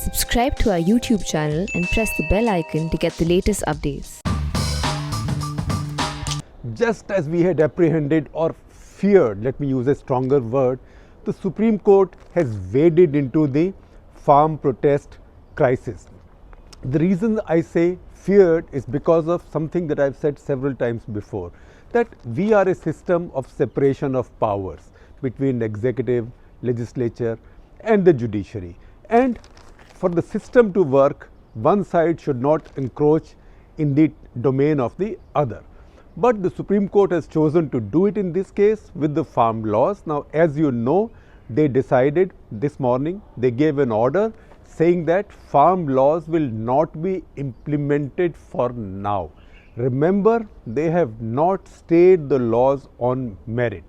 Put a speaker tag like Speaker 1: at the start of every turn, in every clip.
Speaker 1: Subscribe to our YouTube channel and press the bell icon to get the latest updates.
Speaker 2: Just as we had apprehended or feared, let me use a stronger word, the Supreme Court has waded into the farm protest crisis. The reason I say feared is because of something that I've said several times before, that we are a system of separation of powers between executive, legislature and the judiciary. And for the system to work, one side should not encroach in the domain of the other. But the Supreme Court has chosen to do it in this case with the farm laws. Now, as you know, they decided this morning, they gave an order saying that farm laws will not be implemented for now. Remember, they have not stayed the laws on merit.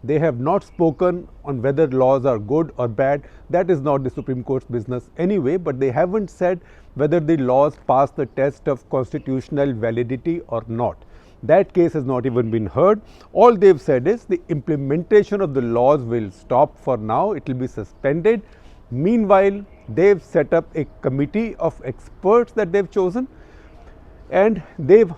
Speaker 2: They have not spoken on whether laws are good or bad. That is not the Supreme Court's business anyway, but they haven't said whether the laws pass the test of constitutional validity or not. That case has not even been heard. All they've said is the implementation of the laws will stop for now, it will be suspended. Meanwhile, they've set up a committee of experts that they've chosen, and they've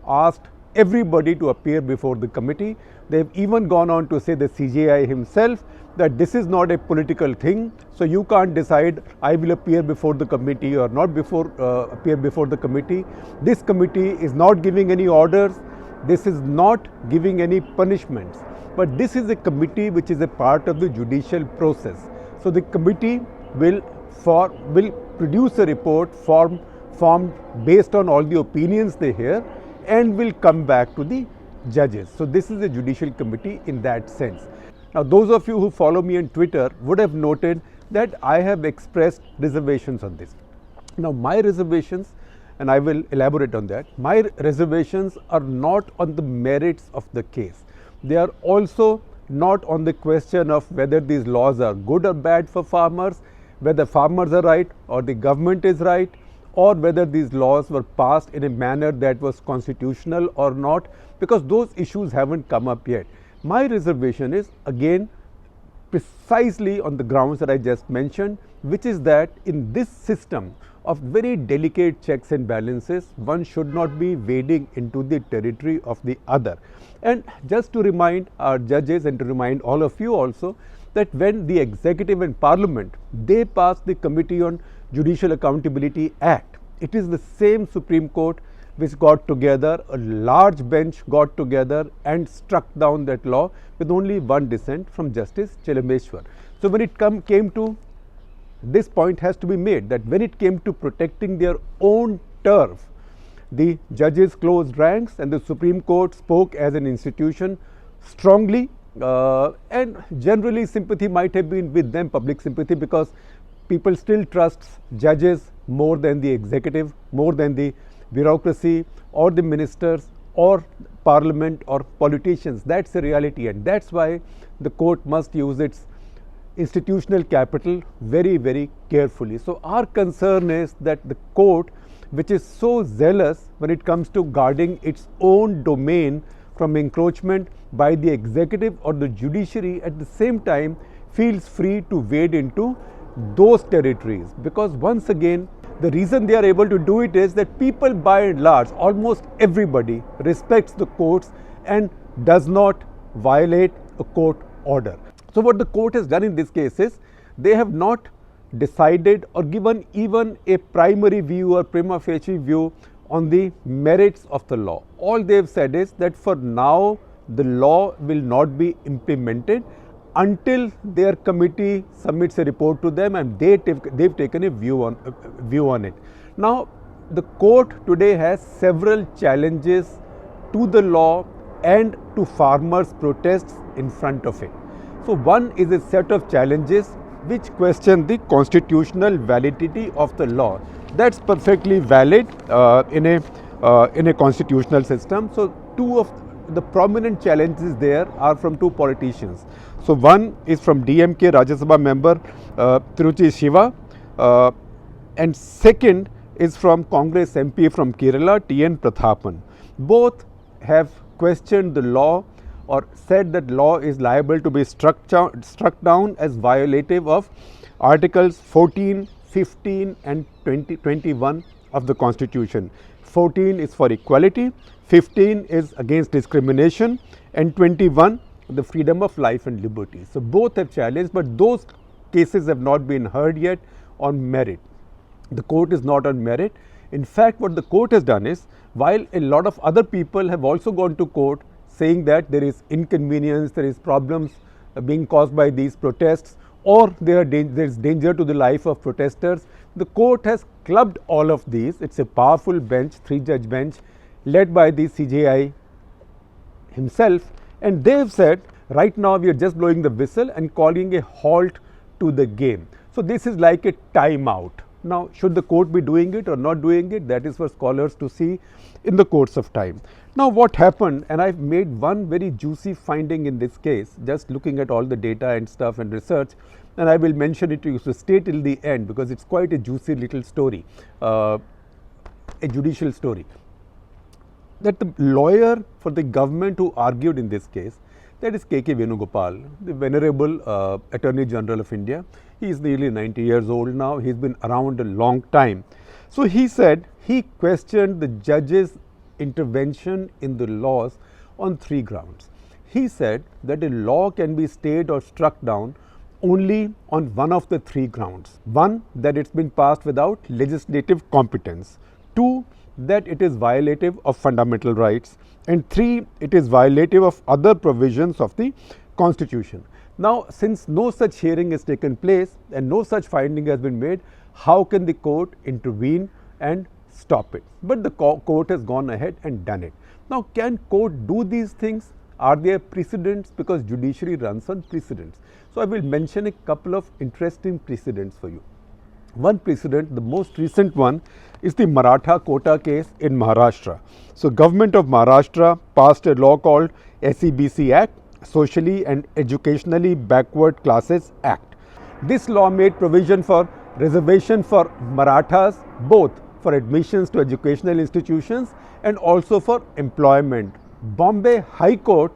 Speaker 2: asked everybody to appear before the committee. They've even gone on to say, the CJI himself, that this is not a political thing, so you can't decide I will appear before the committee or not appear before the committee. This committee is not giving any orders, this is not giving any punishments, but this is a committee which is a part of the judicial process. So the committee will produce a report formed based on all the opinions they hear and will come back to the judges. So this is a judicial committee in that sense. Now, those of you who follow me on Twitter would have noted that I have expressed reservations on this. Now, my reservations, and I will elaborate on that, my reservations are not on the merits of the case. They are also not on the question of whether these laws are good or bad for farmers, whether farmers are right or the government is right, or whether these laws were passed in a manner that was constitutional or not, because those issues haven't come up yet. My reservation is again precisely on the grounds that I just mentioned, which is that in this system of very delicate checks and balances, one should not be wading into the territory of the other. And just to remind our judges and to remind all of you also, that when the executive and parliament, they passed the Committee on Judicial Accountability Act, it is the same Supreme Court which got together, a large bench got together and struck down that law with only one dissent from Justice Chelameswar. So when it came to, this point has to be made, that when it came to protecting their own turf, the judges closed ranks and the Supreme Court spoke as an institution strongly, and generally sympathy might have been with them, public sympathy, because people still trust judges more than the executive, more than the bureaucracy or the ministers or parliament or politicians. That's the reality, and that's why the court must use its institutional capital very, very carefully. So our concern is that the court, which is so zealous when it comes to guarding its own domain from encroachment by the executive or the judiciary, at the same time feels free to wade into those territories, because once again the reason they are able to do it is that people by and large, almost everybody, respects the courts and does not violate a court order. So what the court has done in this case is, they have not decided or given even a primary view or prima facie view on the merits of the law. All they have said is that for now the law will not be implemented until their committee submits a report to them and they've taken a view on it. Now, the court today has several challenges to the law and to farmers' protests in front of it. So one is a set of challenges which question the constitutional validity of the law. That's perfectly valid in a constitutional system. So two of the prominent challenges there are from two politicians. So one is from DMK Rajya Sabha member Tiruchi Shiva, and second is from Congress MP from Kerala, TN Prathapan. Both have questioned the law or said that law is liable to be struck down as violative of Articles 14, 15 and 21 of the Constitution. 14 is for equality, 15 is against discrimination, and 21 the freedom of life and liberty. So both have challenged, but those cases have not been heard yet on merit. The court is not on merit. In fact, what the court has done is, while a lot of other people have also gone to court saying that there is inconvenience, there is problems being caused by these protests, or there is danger to the life of protesters, the court has clubbed all of these. It's a powerful bench, 3-judge bench, led by the CJI himself, and they have said, right now we are just blowing the whistle and calling a halt to the game. So this is like a timeout. Now, should the court be doing it or not doing it? That is for scholars to see in the course of time. Now, what happened, and I've made one very juicy finding in this case, just looking at all the data and stuff and research, and I will mention it to you. So stay till the end, because it's quite a juicy little story, a judicial story. That the lawyer for the government who argued in this case, that is K.K. Venugopal, the venerable Attorney General of India. He is nearly 90 years old now. He's been around a long time. So he said he questioned the judge's intervention in the laws on 3 grounds. He said that a law can be stayed or struck down only on one of the 3 grounds. 1, that it's been passed without legislative competence. 2, that it is violative of fundamental rights. And 3, it is violative of other provisions of the Constitution. Now, since no such hearing has taken place and no such finding has been made, how can the court intervene and stop it? But the court has gone ahead and done it. Now, can court do these things? Are there precedents? Because judiciary runs on precedents. So I will mention a couple of interesting precedents for you. One precedent, the most recent one, is the Maratha quota case in Maharashtra. So government of Maharashtra passed a law called SEBC Act, Socially and Educationally Backward Classes Act. This law made provision for reservation for Marathas, both for admissions to educational institutions and also for employment. Bombay High Court,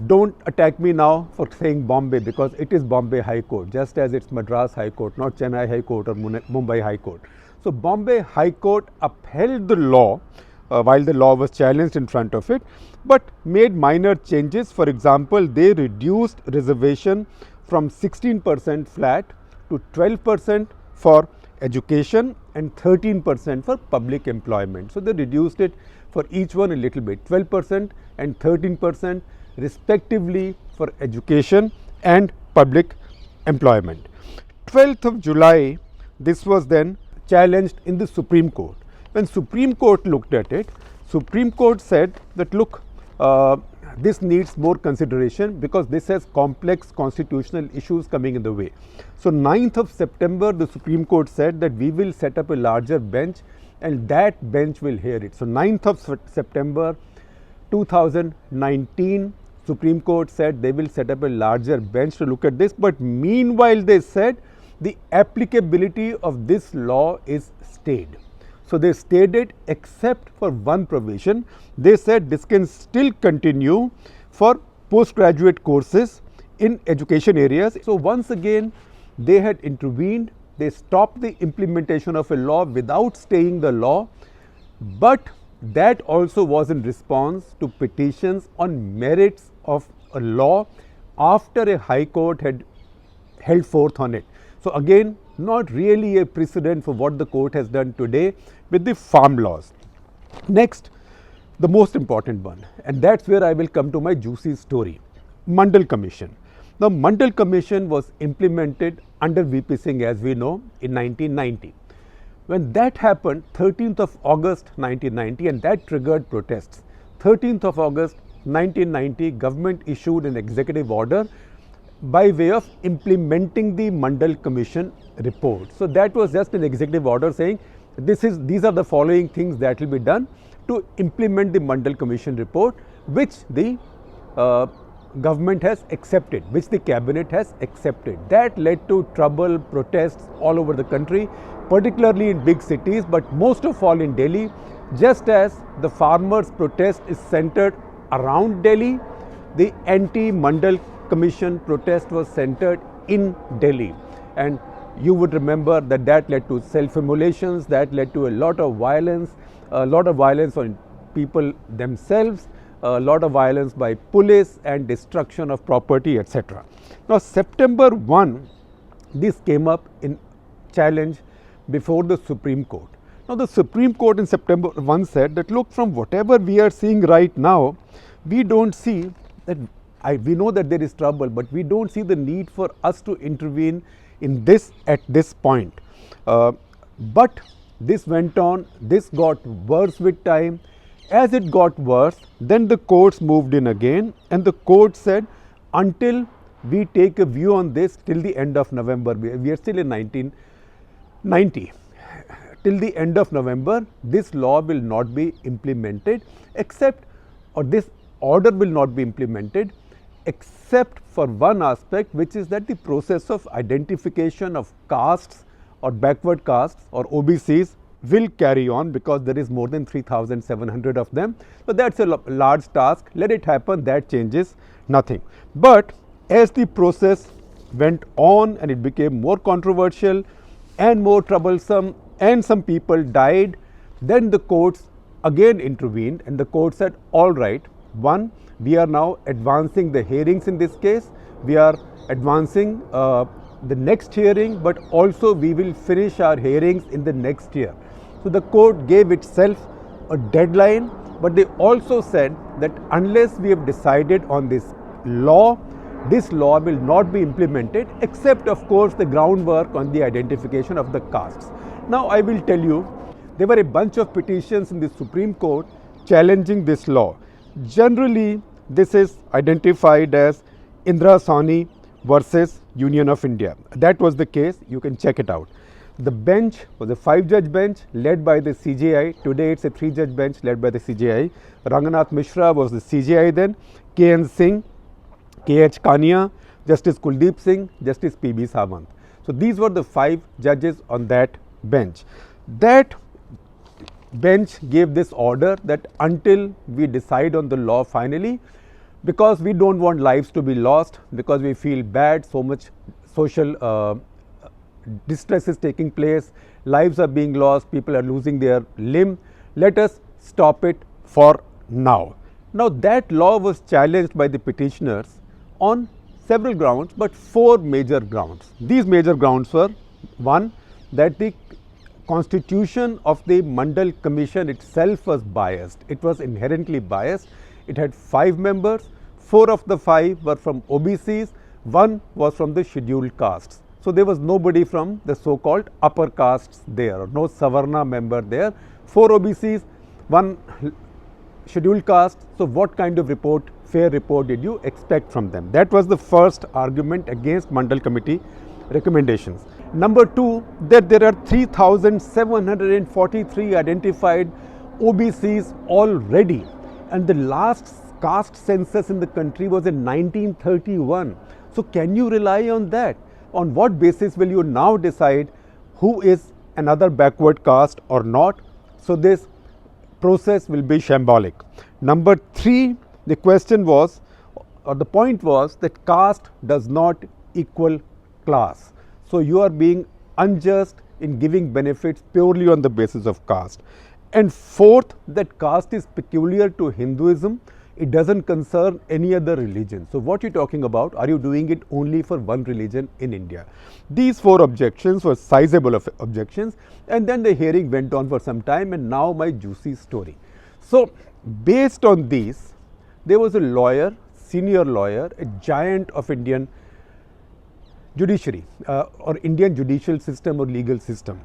Speaker 2: don't attack me now for saying Bombay, because it is Bombay High Court, just as it's Madras High Court, not Chennai High Court or Mumbai High Court. So Bombay High Court upheld the law while the law was challenged in front of it, but made minor changes. For example, they reduced reservation from 16% flat to 12% for education and 13% for public employment. So they reduced it for each one a little bit, 12% and 13% respectively for education and public employment. 12th of July, this was then challenged in the Supreme Court. When Supreme Court looked at it, Supreme Court said that, look, this needs more consideration because this has complex constitutional issues coming in the way. So 9th of September, the Supreme Court said that we will set up a larger bench and that bench will hear it. So 9th of September 2019, Supreme Court said they will set up a larger bench to look at this, but meanwhile they said the applicability of this law is stayed. So they stayed it except for one provision. They said this can still continue for postgraduate courses in education areas. So once again they had intervened, they stopped the implementation of a law without staying the law, but that also was in response to petitions on merits of a law after a high court had held forth on it. So again, not really a precedent for what the court has done today with the farm laws. Next, the most important one, and that's where I will come to my juicy story, Mandal Commission. Now, Mandal Commission was implemented under VP Singh, as we know, in 1990. When that happened, 13th of August 1990, and that triggered protests. 13th of August 1990, government issued an executive order by way of implementing the Mandal Commission report. So that was just an executive order saying these are the following things that will be done to implement the Mandal Commission report, which the government has accepted, which the cabinet has accepted. That led to trouble, protests all over the country, particularly in big cities, but most of all in Delhi. Just as the farmers' protest is centered around Delhi, the anti-Mandal Commission protest was centered in Delhi. And You would remember that that led to self-immolations, that led to a lot of violence on people themselves, a lot of violence by police and destruction of property, etc. Now, September 1, this came up in challenge before the Supreme Court. Now, the Supreme Court in September 1 said that, look, from whatever we are seeing right now, we don't see that, we know that there is trouble, but we don't see the need for us to intervene in this at this point. But this went on, this got worse with time. As it got worse, then the courts moved in again, and the court said, until we take a view on this till the end of November, we are still in 1990. Till the end of November, this law will not be implemented except, or this order will not be implemented except for one aspect, which is that the process of identification of castes or backward castes or OBCs will carry on, because there is more than 3,700 of them. So, that is a large task, let it happen, that changes nothing. But as the process went on and it became more controversial and more troublesome and some people died, then the courts again intervened, and the court said, all right, one, we are now advancing the hearings in this case, we are advancing the next hearing, but also we will finish our hearings in the next year. So, the court gave itself a deadline, but they also said that unless we have decided on this law will not be implemented, except of course the groundwork on the identification of the castes. Now, I will tell you, there were a bunch of petitions in the Supreme Court challenging this law. Generally, this is identified as Indra Sawhney versus Union of India. That was the case, you can check it out. The bench was a 5-judge bench led by the CJI. Today it's a 3-judge bench led by the CJI. Ranganath Mishra was the CJI then, KN Singh, KH Kania, Justice Kuldeep Singh, Justice PB Sawant. So, these were the 5 judges on that bench. That bench gave this order that until we decide on the law finally, because we don't want lives to be lost, because we feel bad, so much social distress is taking place, lives are being lost, people are losing their limb, let us stop it for now. Now, that law was challenged by the petitioners on several grounds, but 4 major grounds. These major grounds were, one, that the constitution of the Mandal Commission itself was biased. It was inherently biased. It had 5 members, 4 of the 5 were from OBCs, 1 was from the scheduled castes. So, there was nobody from the so called upper castes there, no Savarna member there, 4 OBCs, 1 scheduled caste. So, what kind of report, fair report did you expect from them? That was the first argument against Mandal Committee recommendations. Number 2, that there are 3,743 identified OBCs already, and the last caste census in the country was in 1931. So, can you rely on that? On what basis will you now decide who is another backward caste or not? So, this process will be shambolic. Number 3, the question was, or the point was, that caste does not equal class. So, you are being unjust in giving benefits purely on the basis of caste. And 4th, that caste is peculiar to Hinduism, it does not concern any other religion. So, what you are talking about, are you doing it only for one religion in India? These 4 objections were sizable objections, and then the hearing went on for some time, and now my juicy story. So, based on these, there was a lawyer, senior lawyer, a giant of Indian judiciary or Indian judicial system or legal system,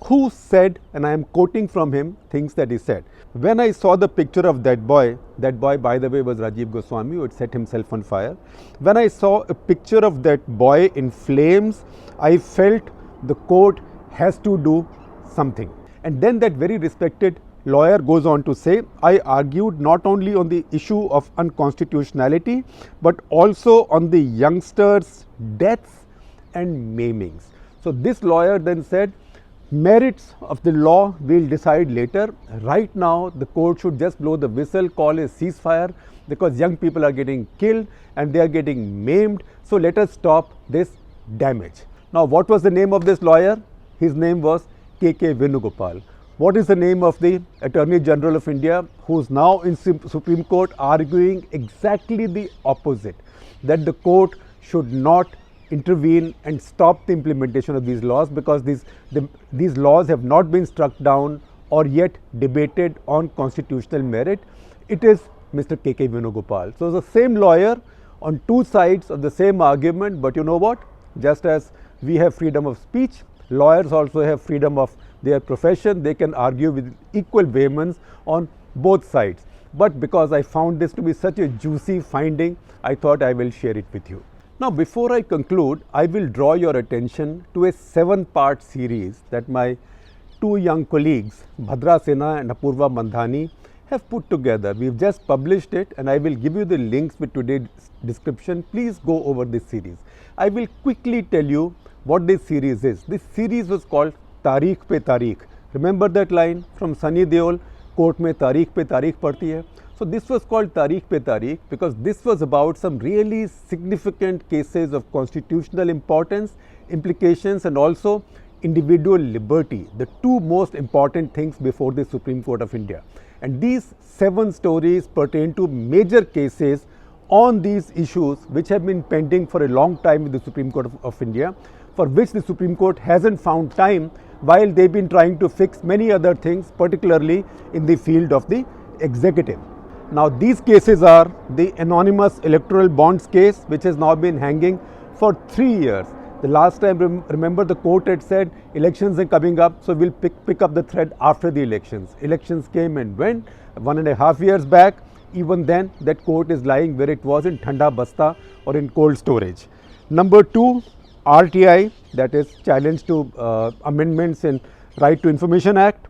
Speaker 2: who said, and I am quoting from him things that he said, when I saw the picture of that boy by the way was Rajiv Goswami, who had set himself on fire. When I saw a picture of that boy in flames, I felt the court has to do something. And then that very respected lawyer goes on to say, I argued not only on the issue of unconstitutionality, but also on the youngsters' deaths and maimings. So, this lawyer then said, merits of the law we will decide later. Right now, the court should just blow the whistle, call a ceasefire, because young people are getting killed and they are getting maimed. So, let us stop this damage. Now, what was the name of this lawyer? His name was K.K. Venugopal. What is the name of the Attorney General of India, who is now in Supreme Court arguing exactly the opposite, that the court should not intervene and stop the implementation of these laws because these laws have not been struck down or yet debated on constitutional merit? It is Mr. K.K. Venugopal. So, the same lawyer on two sides of the same argument, but you know what? Just as we have freedom of speech, lawyers also have freedom of their profession. They can argue with equal vehemence on both sides. But because I found this to be such a juicy finding, I thought I will share it with you. Now, before I conclude, I will draw your attention to a 7-part series that my two young colleagues, Bhadra Sinha and Apurva Mandhani, have put together. We've just published it, and I will give you the links with today's description. Please go over this series. I will quickly tell you what this series is. This series was called Tarikh Pe Tarikh. Remember that line from Sunny Deol, court mein Tarikh Pe Tarikh padti hai. So, this was called Tarikh Pe Tarikh because this was about some really significant cases of constitutional importance, implications, and also individual liberty, the two most important things before the Supreme Court of India. And these 7 stories pertain to major cases on these issues which have been pending for a long time with the Supreme Court of India, for which the Supreme Court hasn't found time while they've been trying to fix many other things, particularly in the field of the executive. Now, these cases are the anonymous electoral bonds case, which has now been hanging for 3 years. The last time, remember, the court had said elections are coming up, so we'll pick up the thread after the elections. Elections came and went 1.5 years back. Even then, that court is lying where it was, in Thanda Basta or in cold storage. Number 2, RTI, that is challenge to amendments in Right to Information Act,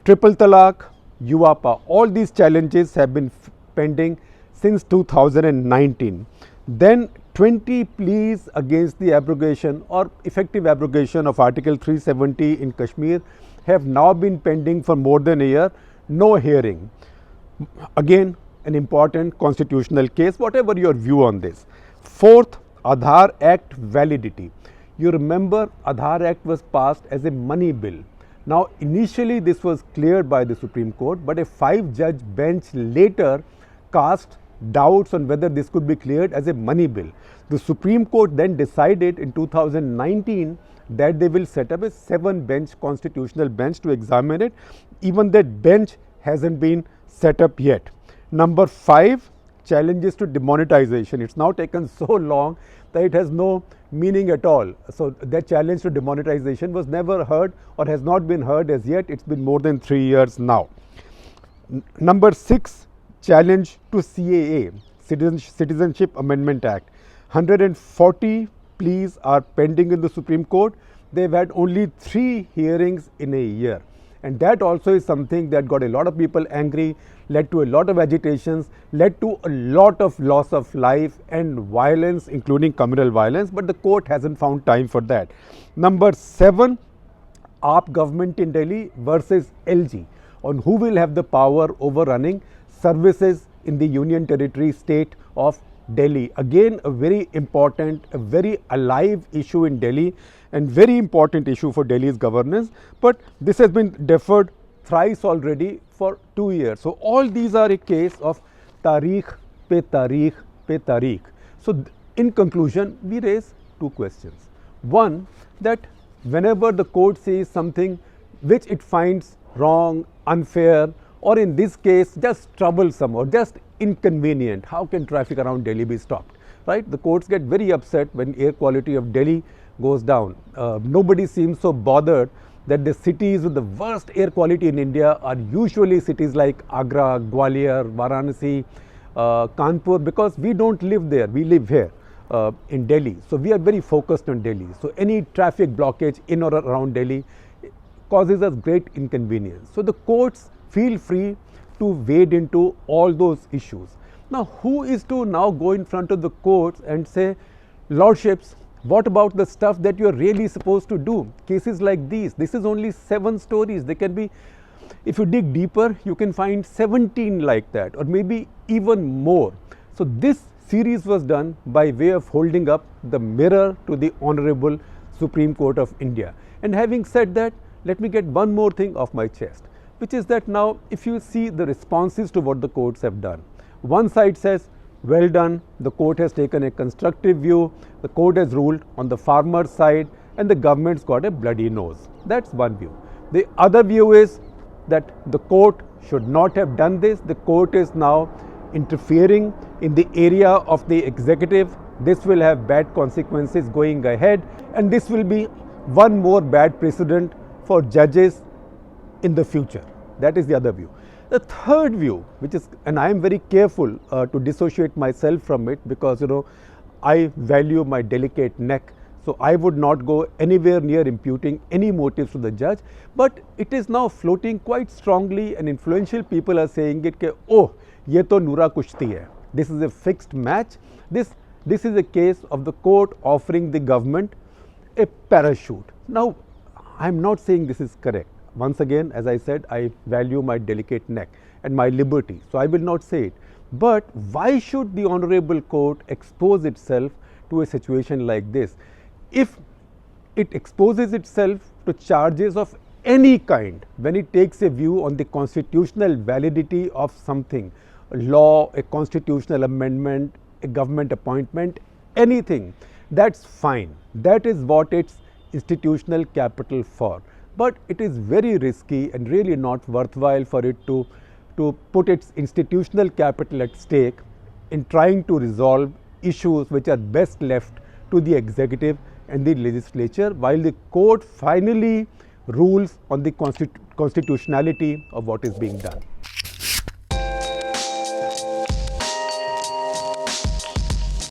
Speaker 2: Triple Talaq, UAPA. All these challenges have been pending since 2019. Then 20 pleas against the abrogation or effective abrogation of Article 370 in Kashmir have now been pending for more than a year. No hearing. Again, an important constitutional case, whatever your view on this. 4th, Aadhaar Act validity. You remember, Aadhaar Act was passed as a money bill. Now, initially this was cleared by the Supreme Court, but a 5-judge bench later cast doubts on whether this could be cleared as a money bill. The Supreme Court then decided in 2019 that they will set up a 7-bench constitutional bench to examine it. Even that bench hasn't been set up yet. Number 5, challenges to demonetization. It's now taken so long that it has no meaning at all. So, that challenge to demonetization was never heard or has not been heard as yet. It's been more than 3 years now. Number 6, challenge to CAA, Citizenship Amendment Act. 140 pleas are pending in the Supreme Court. They've had only 3 hearings in a year. And that also is something that got a lot of people angry, led to a lot of agitations, led to a lot of loss of life and violence, including communal violence, but the court hasn't found time for that. Number 7, AAP government in Delhi versus LG on who will have the power over running services in the Union Territory state of Delhi. Again, a very important, a very alive issue in Delhi and very important issue for Delhi's governance, but this has been deferred thrice already for 2 years. So, all these are a case of Tarikh Pe Tarikh Pe Tarikh. So, in conclusion, we raise 2 questions. One, that whenever the court says something which it finds wrong, unfair, or in this case just troublesome or just inconvenient, how can traffic around Delhi be stopped, right? The courts get very upset when air quality of Delhi goes down. Nobody seems so bothered that the cities with the worst air quality in India are usually cities like Agra, Gwalior, Varanasi, Kanpur, because we don't live there, we live here in Delhi. So, we are very focused on Delhi. So, any traffic blockage in or around Delhi causes us great inconvenience. So, the courts feel free to wade into all those issues. Now, who is to now go in front of the courts and say, Lordships, what about the stuff that you are really supposed to do? Cases like these, this is only 7 stories. They can be, if you dig deeper, you can find 17 like that, or maybe even more. So, this series was done by way of holding up the mirror to the Honorable Supreme Court of India. And having said that, let me get one more thing off my chest, which is that now if you see the responses to what the courts have done, one side says, well done, the court has taken a constructive view, the court has ruled on the farmer's side, and the government's got a bloody nose. That's one view. The other view is that the court should not have done this. The court is now interfering in the area of the executive. This will have bad consequences going ahead, and this will be one more bad precedent for judges in the future. That is the other view. The third view, which is, and I am very careful to dissociate myself from it, because I value my delicate neck, so I would not go anywhere near imputing any motives to the judge, but it is now floating quite strongly, and influential people are saying it ke, oh, ye to Noora Kushti hai. This is a fixed match. This is a case of the court offering the government a parachute. Now, I am not saying this is correct. Once again, as I said, I value my delicate neck and my liberty, so I will not say it. But why should the Honorable Court expose itself to a situation like this? If it exposes itself to charges of any kind, when it takes a view on the constitutional validity of something, a law, a constitutional amendment, a government appointment, anything, that's fine. That is what it's institutional capital for. But it is very risky and really not worthwhile for it to put its institutional capital at stake in trying to resolve issues which are best left to the executive and the legislature, while the court finally rules on the constitutionality of what is being done.